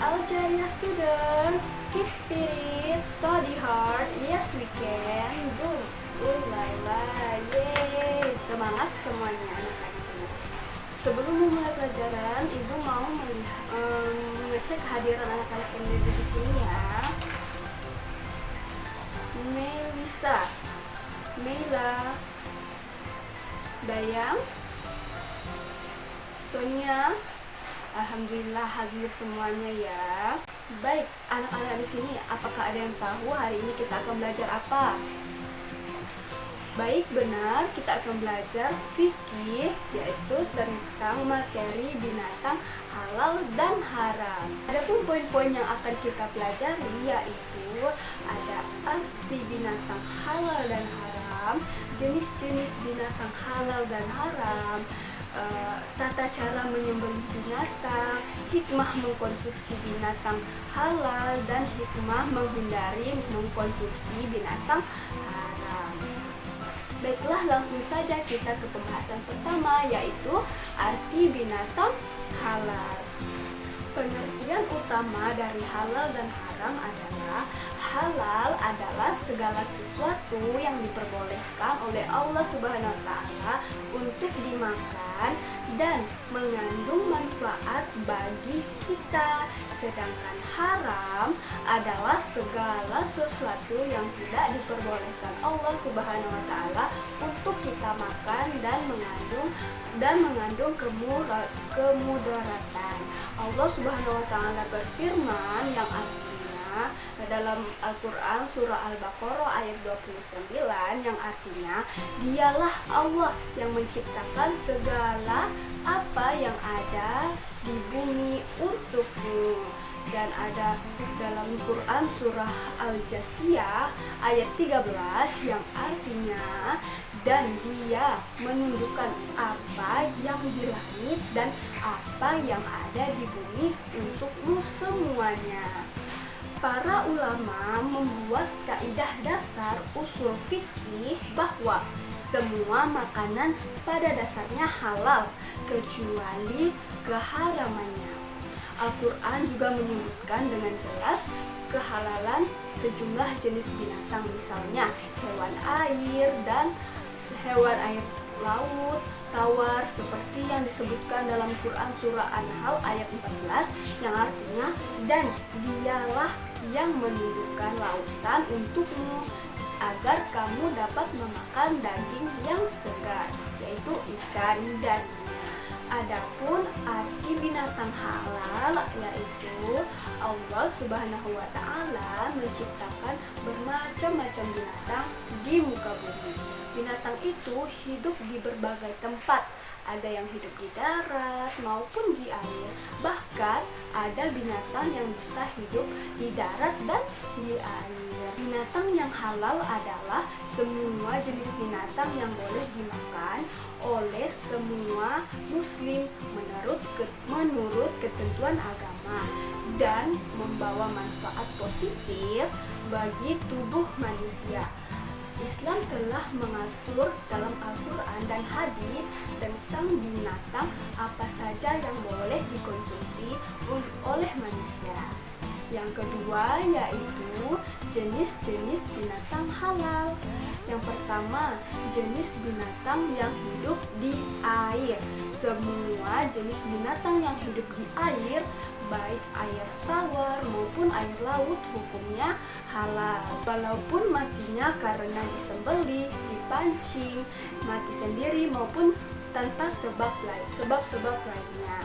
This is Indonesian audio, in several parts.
Algeria student, keep spirit, study hard, yes we can, go, Laila, yeay, semangat semuanya anak-anak. Sebelum memulai pelajaran, ibu mau mengecek kehadiran anak-anak yang ada di sini ya. Melisa, Mela, Dayang, Sonia, alhamdulillah hadir semuanya ya. Baik, anak-anak di sini, apakah ada yang tahu hari ini kita akan belajar apa? Baik, benar, kita akan belajar fikih, yaitu tentang materi binatang halal dan haram. Adapun poin-poin yang akan kita pelajari yaitu ada arti binatang halal dan haram, jenis-jenis binatang halal dan haram, tata cara menyembelih binatang, hikmah mengkonsumsi binatang halal, dan hikmah menghindari mengkonsumsi binatang haram. Baiklah, langsung saja kita ke pembahasan pertama, yaitu arti binatang halal. Pengertian utama dari halal dan haram adalah halal adalah segala sesuatu yang diperbolehkan oleh Allah Subhanahu wa taala untuk dimakan dan mengandung manfaat bagi kita. Sedangkan haram adalah segala sesuatu yang tidak diperbolehkan Allah Subhanahu wa taala untuk kita makan dan mengandung kemudaratan. Allah Subhanahu wa taala berfirman yang artinya dalam Al-Quran surah Al-Baqarah ayat 29 yang artinya, dialah Allah yang menciptakan segala apa yang ada di bumi untukmu. Dan ada dalam Quran surah Al-Jasiyah ayat 13 yang artinya, dan dia menundukkan apa yang di langit dan apa yang ada di bumi untukmu semuanya. Para ulama membuat kaidah dasar usul fikih bahwa semua makanan pada dasarnya halal kecuali keharamannya. Al-Quran juga menyebutkan dengan jelas kehalalan sejumlah jenis binatang, misalnya hewan air dan hewan air laut, tawar, seperti yang disebutkan dalam Quran surah An-Nahl ayat 14 yang artinya, dan dialah yang menundukkan lautan untukmu agar kamu dapat memakan daging yang segar, yaitu ikan dan minyak. Adapun arti binatang halal yaitu Allah Subhanahu wa taala menciptakan bermacam-macam binatang di muka bumi. Binatang itu hidup di berbagai tempat. Ada yang hidup di darat maupun di air. Bahkan ada binatang yang bisa hidup di darat dan di air. Binatang yang halal adalah semua jenis binatang yang boleh dimakan oleh semua muslim menurut ketentuan agama dan membawa manfaat positif bagi tubuh manusia. Islam telah mengatur dalam Al-Quran dan hadis tentang binatang apa saja yang boleh dikonsumsi oleh manusia. Yang kedua yaitu jenis-jenis binatang halal. Yang pertama, jenis binatang yang hidup di air. Semua jenis binatang yang hidup di air, baik air tawar maupun air laut, hukumnya halal. Walaupun matinya karena disembelih, dipancing, mati sendiri maupun tanpa sebab lainnya.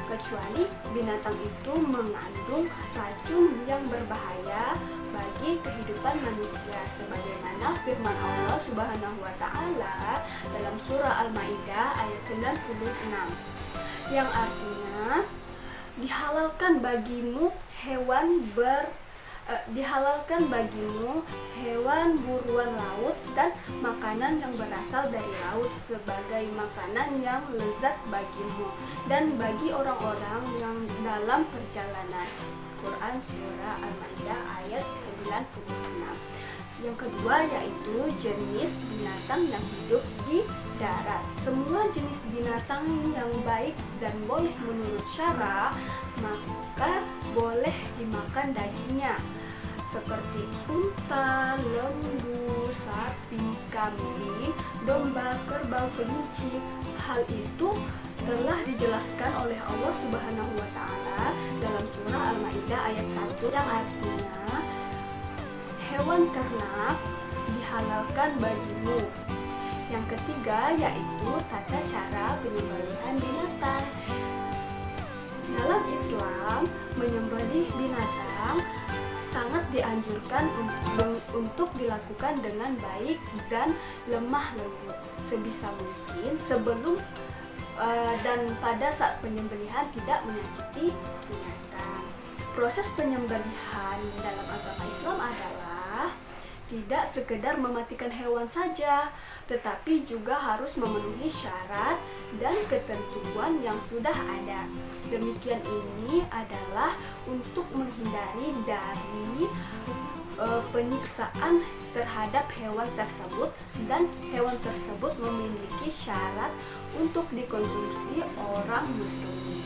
Kecuali binatang itu mengandung racun yang berbahaya bagi kehidupan manusia, sebagaimana firman Allah Subhanahu wa taala dalam surah Al-Maidah ayat 96 yang artinya, dihalalkan bagimu hewan buruan laut dan makanan yang berasal dari laut sebagai makanan yang lezat bagimu dan bagi orang-orang yang dalam perjalanan. Quran surah Al-Maidah ayat 96. Yang kedua yaitu jenis binatang yang hidup di darat. Semua jenis binatang yang baik dan boleh menurut syara, maka boleh dimakan dagingnya, seperti unta, lembu, sapi, kambing, domba, kerbau, kelinci. Hal itu telah dijelaskan oleh Allah Subhanahu wa Ta'ala dalam surah Al-Maidah ayat 1 yang artinya hewan ternak dihalalkan bagimu. Yang ketiga yaitu tata cara penyembelihan binatang. Dalam Islam, menyembelih binatang sangat dianjurkan untuk dilakukan dengan baik dan lemah lembut sebisa mungkin sebelum dan pada saat penyembelihan tidak menyakiti binatang. Proses penyembelihan dalam agama Islam adalah tidak sekedar mematikan hewan saja, tetapi juga harus memenuhi syarat dan ketentuan yang sudah ada. Demikian ini adalah untuk menghindari dari penyiksaan terhadap hewan tersebut, dan hewan tersebut memiliki syarat untuk dikonsumsi orang muslim.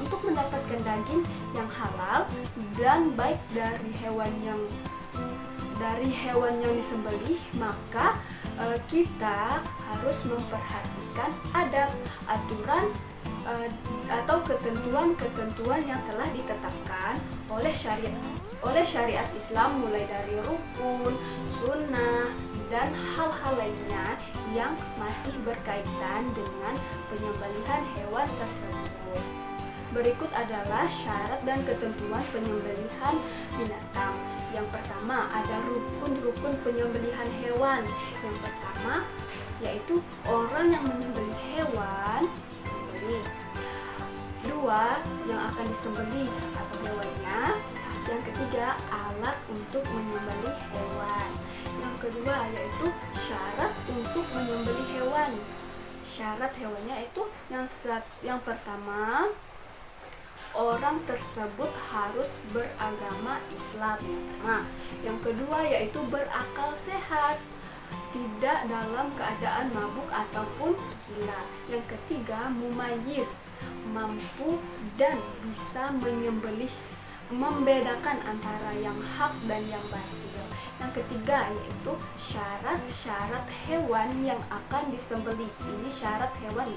Untuk mendapatkan daging yang halal dan baik dari hewan yang disembelih, maka kita harus memperhatikan adab, aturan atau ketentuan-ketentuan yang telah ditetapkan oleh syariat Islam, mulai dari rukun, sunnah, dan hal-hal lainnya yang masih berkaitan dengan penyembelihan hewan tersebut. Berikut adalah syarat dan ketentuan penyembelihan binatang. Yang pertama, ada rukun-rukun penyembelihan hewan. Yang pertama yaitu orang yang menyembelih hewan. Dua, yang akan disembelih atau hewannya. Yang ketiga, alat untuk menyembelih hewan. Yang kedua yaitu syarat untuk menyembelih hewan. Syarat hewannya itu yang pertama, orang tersebut harus beragama Islam. Yang kedua yaitu berakal sehat, tidak dalam keadaan mabuk ataupun gila. Yang ketiga, mumayyiz, mampu dan bisa membedakan antara yang hak dan yang batil. Yang ketiga yaitu syarat-syarat hewan yang akan disembelih. Ini syarat hewan.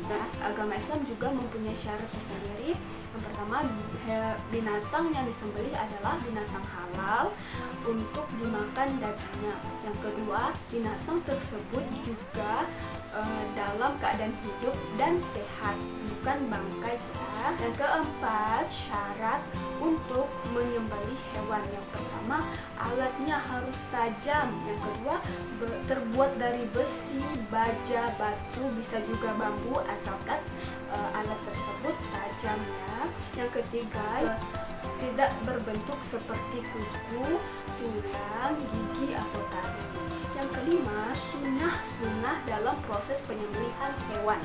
Agama Islam juga mempunyai syarat tersendiri. Yang pertama, binatang yang disembelih adalah binatang halal untuk dimakan dagingnya. Yang kedua, binatang tersebut juga dalam keadaan hidup dan sehat, bukan bangkai. Yang keempat, syarat untuk menyembelih hewan. Yang pertama, alatnya harus tajam. Yang kedua, terbuat dari besi, baja, batu, bisa juga bambu, asalkan alat tersebut tajam ya. Yang ketiga, tidak berbentuk seperti kuku, tulang, gigi, atau tali. Yang kelima, sunnah dalam proses penyembelihan hewan.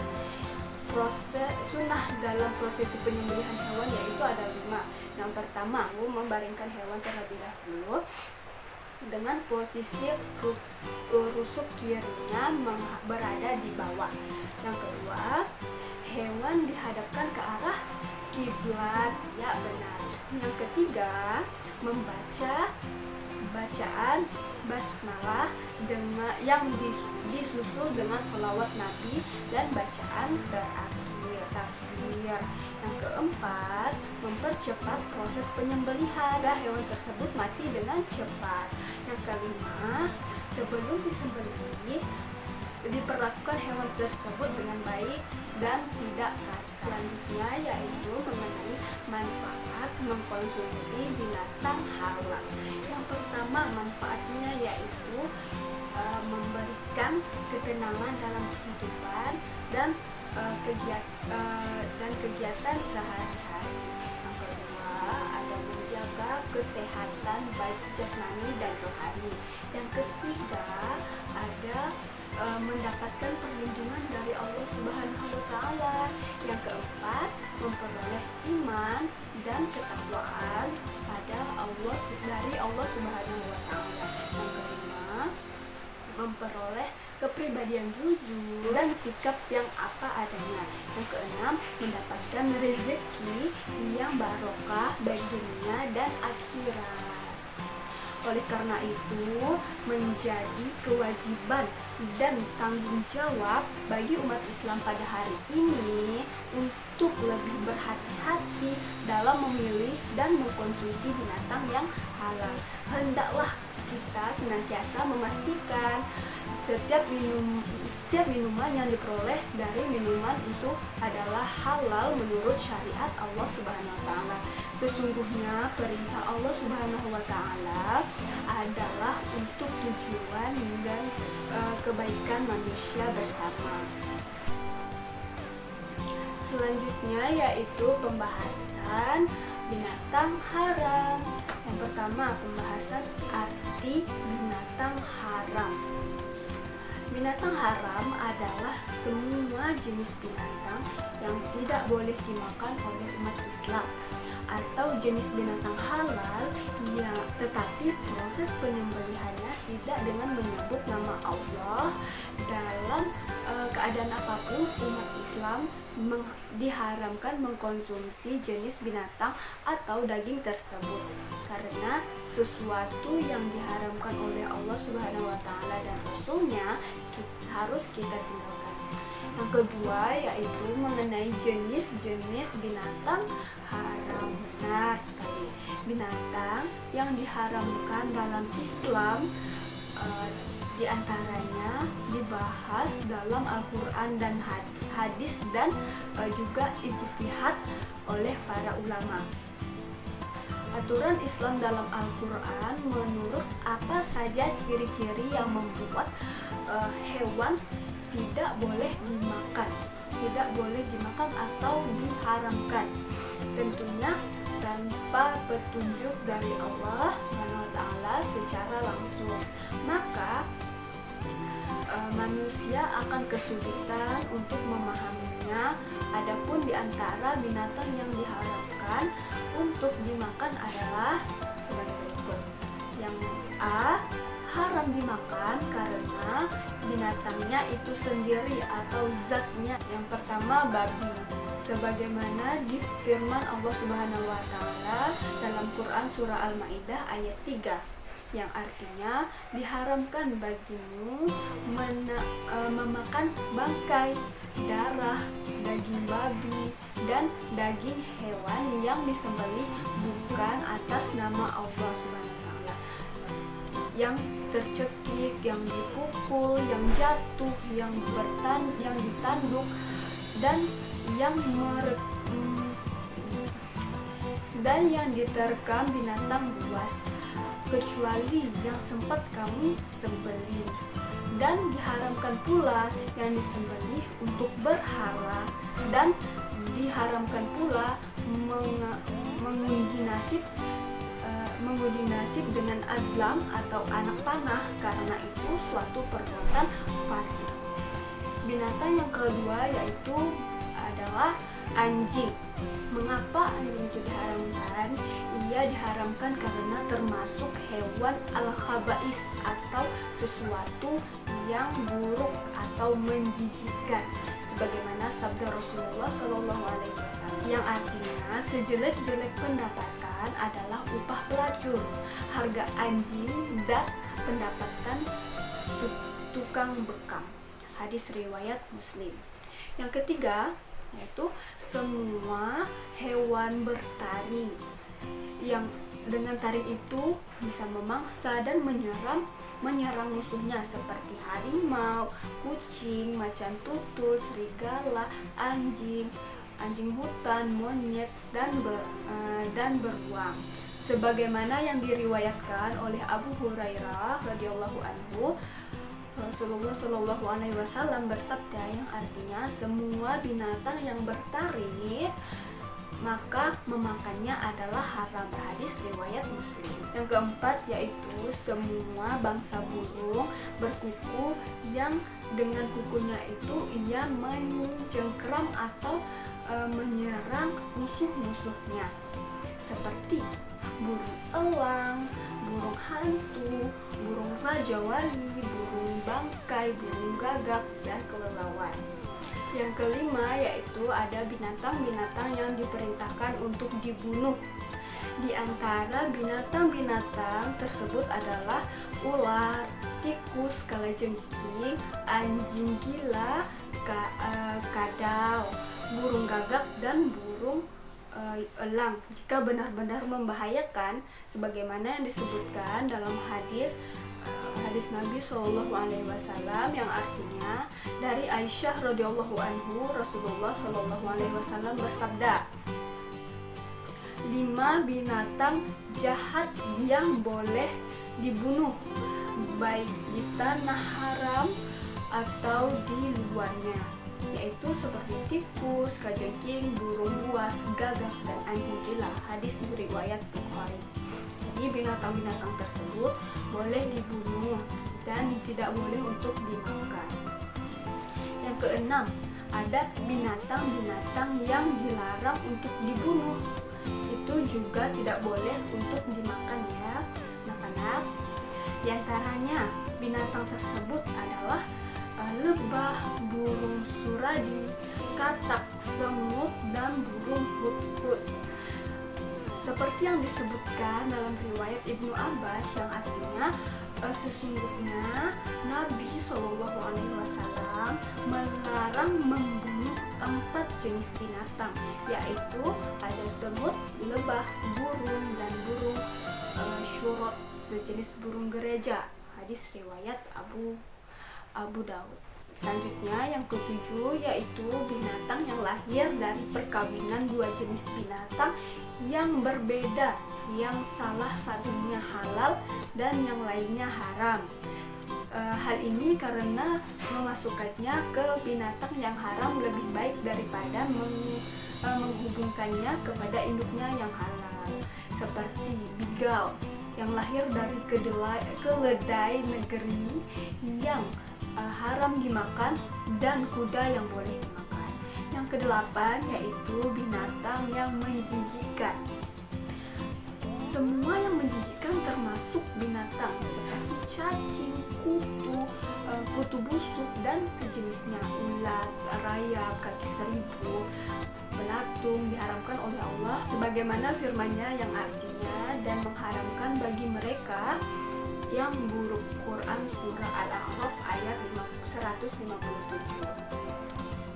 Sunnah dalam prosesi penyembelihan hewan yaitu ada 5. Yang pertama, membaringkan hewan terlebih dahulu dengan posisi rusuk kirinya berada di bawah. Yang kedua, hewan dihadapkan ke arah kiblat, ya benar. Yang ketiga, membaca bacaan basmalah yang disusul dengan sholawat Nabi dan bacaan terakhir, takbir. Yang keempat, mempercepat proses penyembelihan agar hewan tersebut mati dengan cepat. Yang kelima, sebelum disembelih diperlakukan hewan tersebut dengan baik dan tidak kasar. Selanjutnya yaitu mengenai manfaat mengkonsumsi binatang halal. Yang pertama, manfaatnya yaitu memberikan ketenangan dalam kehidupan dan kegiatan sehari-hari. Yang kedua, ada menjaga kesehatan baik jasmani dan rohani. Yang ketiga, ada mendapatkan perlindungan dari Allah Subhanahu wa Ta'ala. Yang keempat, memperoleh iman dan ketakwaan pada Allah Subhanahu wa Ta'ala. Yang kelima, memperoleh kepribadian jujur, dan sikap yang apa adanya. Yang keenam, mendapatkan rezeki yang barokah baik dunia dan akhirat. Oleh karena itu, menjadi kewajiban dan tanggung jawab bagi umat Islam pada hari ini untuk lebih berhati-hati dalam memilih dan mengkonsumsi binatang yang halal. Hendaklah kita senantiasa memastikan setiap minuman yang diperoleh dari minuman itu adalah halal menurut syariat Allah Subhanahu wa taala. Sesungguhnya perintah Allah Subhanahu wa taala adalah untuk tujuan dan kebaikan manusia bersama. Selanjutnya yaitu pembahasan binatang haram. Yang pertama, pembahasan arti binatang haram. Binatang haram adalah semua jenis binatang yang tidak boleh dimakan oleh umat Islam, atau jenis binatang halal ya, tetapi proses penyembelihannya tidak dengan menyebut nama Allah. Dalam keadaan apapun umat Islam diharamkan mengkonsumsi jenis binatang atau daging tersebut, karena sesuatu yang diharamkan oleh Allah Subhanahu wa taala dan Rasulnya harus kita tinggalkan. Yang kedua yaitu mengenai jenis-jenis binatang haram. Benar sekali, binatang yang diharamkan dalam Islam diantaranya dibahas dalam Al-Quran dan hadis dan juga ijtihad oleh para ulama. Aturan Islam dalam Al-Quran menurut apa saja ciri-ciri yang membuat hewan tidak boleh dimakan atau diharamkan, tentunya tanpa petunjuk dari Allah Subhanahu wa taala secara langsung. Maka manusia akan kesulitan untuk memahaminya. Adapun di antara binatang yang diharamkan untuk dimakan adalah sebagai berikut. Yang A, haram dimakan karena binatangnya itu sendiri atau zatnya. Yang pertama, babi, sebagaimana di firman Allah Subhanahu wa taala dalam Quran surah Al-Maidah ayat 3, yang artinya diharamkan bagimu memakan bangkai, darah, daging babi, dan daging hewan yang disembelih bukan atas nama Allah Subhanahu wa taala, yang tercekik, yang dipukul, yang jatuh, yang ditanduk, dan yang diterkam binatang buas, kecuali yang sempat kamu sembelih. Dan diharamkan pula yang disembelih untuk berhala, dan diharamkan pula mengundi nasib dengan azlam atau anak panah, karena itu suatu perbuatan fasik. Binatang yang kedua yaitu adalah anjing. Mengapa anjing itu diharamkan? Ia diharamkan karena termasuk hewan al-khaba'is atau sesuatu yang buruk atau menjijikkan, sebagaimana sabda Rasulullah SAW yang artinya sejelek-jelek pendapatan adalah upah pelacur, harga anjing dan pendapatan tukang bekam. Hadis riwayat Muslim. Yang ketiga yaitu semua hewan bertaring yang dengan taring itu bisa memangsa dan menyerang musuhnya, seperti harimau, kucing, macan tutul, serigala, anjing hutan, monyet, dan beruang. Sebagaimana yang diriwayatkan oleh Abu Hurairah radhiyallahu anhu, Rasulullah Shallallahu Alaihi Wasallam bersabda yang artinya semua binatang yang bertaring maka memakannya adalah haram. Hadis riwayat Muslim. Yang keempat yaitu semua bangsa burung berkuku yang dengan kukunya itu ia mencengkeram atau menyerang musuh-musuhnya, seperti burung elang, burung hantu, burung raja wali, burung bangkai, burung gagak, dan kelelawar. Yang kelima yaitu ada binatang-binatang yang diperintahkan untuk dibunuh. Di antara binatang-binatang tersebut adalah ular, tikus, kalajengking, anjing gila, kadal, burung gagak, dan burung elang jika benar-benar membahayakan, sebagaimana yang disebutkan dalam hadis Nabi Shallallahu Alaihi Wasallam yang artinya dari Aisyah radhiyallahu anhu, Rasulullah Shallallahu Alaihi Wasallam bersabda, 5 binatang jahat yang boleh dibunuh baik di tanah haram atau di luarnya, yaitu seperti tikus, kalajengking, burung buas, gagak, dan anjing gila. Hadis riwayat Bukhari. Jadi binatang-binatang tersebut boleh dibunuh dan tidak boleh untuk dimakan. Yang keenam, ada binatang-binatang yang dilarang untuk dibunuh. Itu juga tidak boleh untuk dimakan ya, anak-anak. Di antaranya binatang tersebut adalah lebah, burung suradi, katak, semut, dan burung hut-hut. Seperti yang disebutkan dalam riwayat Ibnu Abbas yang artinya sesungguhnya Nabi Shallallahu Alaihi Wasallam melarang membunuh 4 jenis binatang, yaitu ada semut, lebah, burung, dan burung syurot, sejenis burung gereja. Hadis riwayat Abu Daud. Selanjutnya yang ketujuh yaitu binatang yang lahir dari perkawinan 2 jenis binatang yang berbeda, yang salah satunya halal dan yang lainnya haram. Hal ini karena memasukkannya ke binatang yang haram lebih baik daripada menghubungkannya kepada induknya yang halal, seperti bigal yang lahir dari keledai negeri yang haram dimakan, dan kuda yang boleh dimakan. Yang kedelapan yaitu binatang yang menjijikkan. Semua yang menjijikkan termasuk binatang seperti cacing, kutu busuk, dan sejenisnya. Ulat, rayap, kaki seribu, belatung diharamkan oleh Allah sebagaimana firman-Nya yang artinya dan mengharamkan bagi mereka yang buruk. Quran Surah Al-A'raf ayat 157.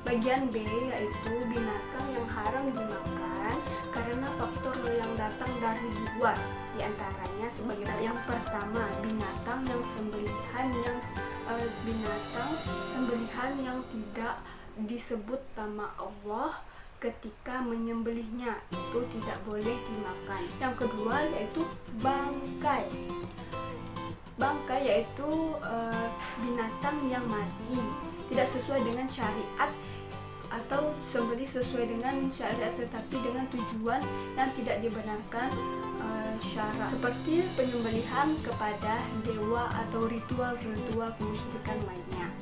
Bagian B yaitu binatang yang haram dimakan karena faktor yang datang dari luar. Di antaranya sebagai yang pertama, binatang sembelihan yang tidak disebut nama Allah ketika menyembelihnya, itu tidak boleh dimakan. Yang kedua yaitu bangkai. Bangkai yaitu binatang yang mati tidak sesuai dengan syariat atau sembelih sesuai dengan syariat tetapi dengan tujuan yang tidak dibenarkan syara, seperti penyembelihan kepada dewa atau ritual-ritual kemusyrikan lainnya.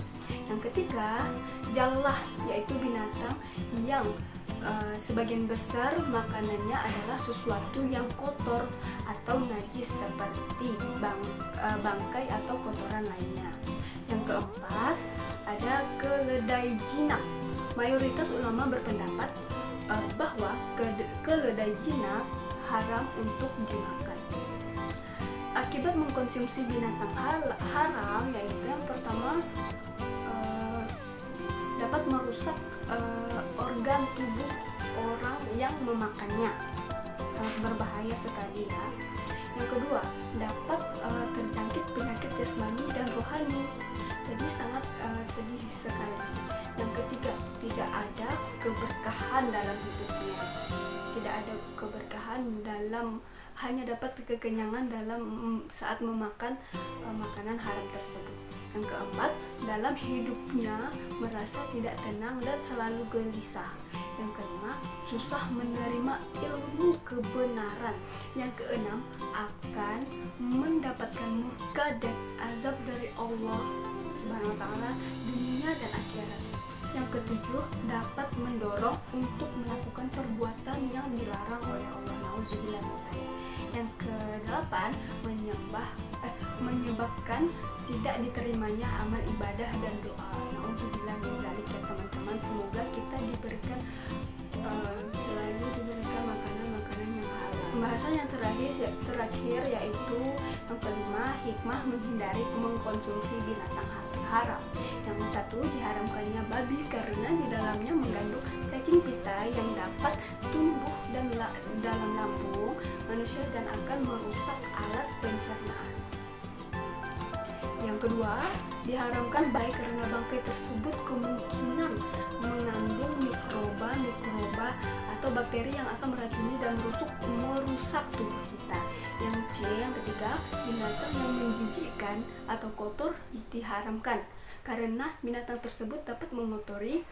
Yang ketiga, jallah yaitu binatang yang sebagian besar makanannya adalah sesuatu yang kotor atau najis seperti bangkai atau kotoran lainnya. Yang keempat, ada keledai jinak. Mayoritas ulama berpendapat bahwa keledai jinak haram untuk dimakan. Akibat mengkonsumsi binatang haram yaitu yang pertama, dapat merusak organ tubuh orang yang memakannya, sangat berbahaya sekali ya. Yang kedua, dapat terjangkit penyakit jasmani dan rohani, jadi sangat sedih sekali. Yang ketiga, tidak ada keberkahan dalam hidupnya, tidak ada keberkahan dalam, hanya dapat kekenyangan dalam saat memakan makanan haram tersebut. Yang keempat, dalam hidupnya merasa tidak tenang dan selalu gelisah. Yang kelima, susah menerima ilmu kebenaran. Yang keenam, akan mendapatkan murka dan azab dari Allah Subhanahu wa Ta'ala dunia dan akhirat. Yang ketujuh, dapat mendorong untuk melakukan perbuatan yang dilarang oleh Allah. Nauzubillah min dzalik. Yang kedelapan, menyebabkan tidak diterimanya amal ibadah dan doa. Nauzubillah min dzalik ya teman-teman. Semoga kita diberikan selalu diberikan makanan-makanan yang halal. Pembahasan yang terakhir yaitu yang kelima, hikmah menghindari mengkonsumsi binatang haram. Yang satu, diharamkannya babi karena di dalamnya mengandung cacing pita yang dapat tumbuh dalam lambung manusia dan akan merusak alat pencernaan. Yang kedua, diharamkan baik karena bangkai tersebut kemungkinan mengandung mikroba atau bakteri yang akan meracuni dan merusak tubuh kita. Yang ketiga, binatang yang menjijikkan atau kotor diharamkan karena binatang tersebut dapat mengotori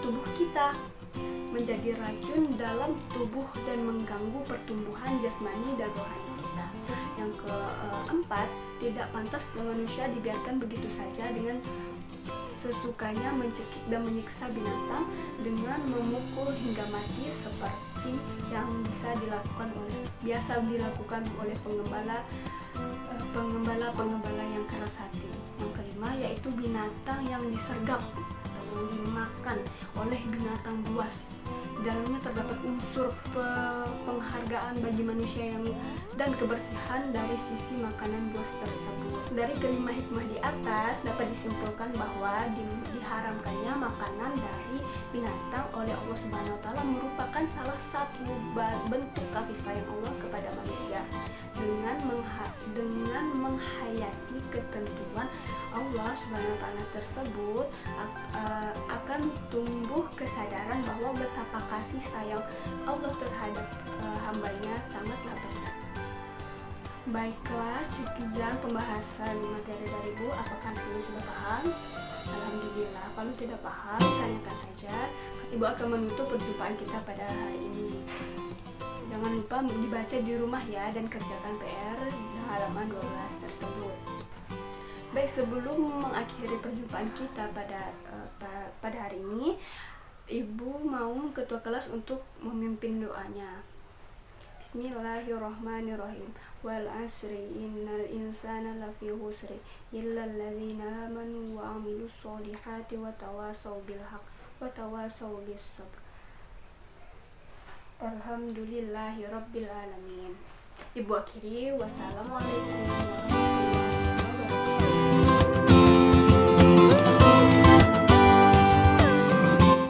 tubuh kita, menjadi racun dalam tubuh dan mengganggu pertumbuhan jasmani dan rohani kita. Yang keempat, tidak pantas manusia dibiarkan begitu saja dengan sesukanya mencekik dan menyiksa binatang dengan memukul hingga mati seperti yang biasa dilakukan oleh pengembala yang keras hati. Yang kelima yaitu binatang yang disergap atau yang dimakan oleh binatang buas. Di dalamnya terdapat unsur penghargaan bagi manusia dan kebersihan dari sisi makanan buas tersebut. Dari kelima hikmah di atas dapat disimpulkan bahwa diharamkannya makanan dari binatang oleh Allah Subhanahu wa taala merupakan salah satu bentuk kasih sayang Allah kepada manusia. Dengan menghayati ketentuan Allah Subhanahu wa taala tersebut akan tumbuh kesadaran bahwa betapa kasih sayang Allah terhadap hambanya sangatlah besar. Baiklah, sekian pembahasan materi dari Ibu. Apakah sini sudah paham? Alhamdulillah. Kalau tidak paham, tanyakan saja. Ibu akan menutup perjumpaan kita pada hari ini. Jangan lupa dibaca di rumah ya, dan kerjakan PR di halaman 12 tersebut. Baik, sebelum mengakhiri perjumpaan kita pada hari ini, Ibu mau ketua kelas untuk memimpin doanya. Bismillahirrahmanirrahim. Wal asri innal insana lafi khusri illa alladzina amanu wa amilus solihati wa tawasaw bil haqq wa tawasaw bis sabr. Alhamdulillahi rabbil alamin. Ibu akhiri, wassalamualaikum warahmatullahi wabarakatuh.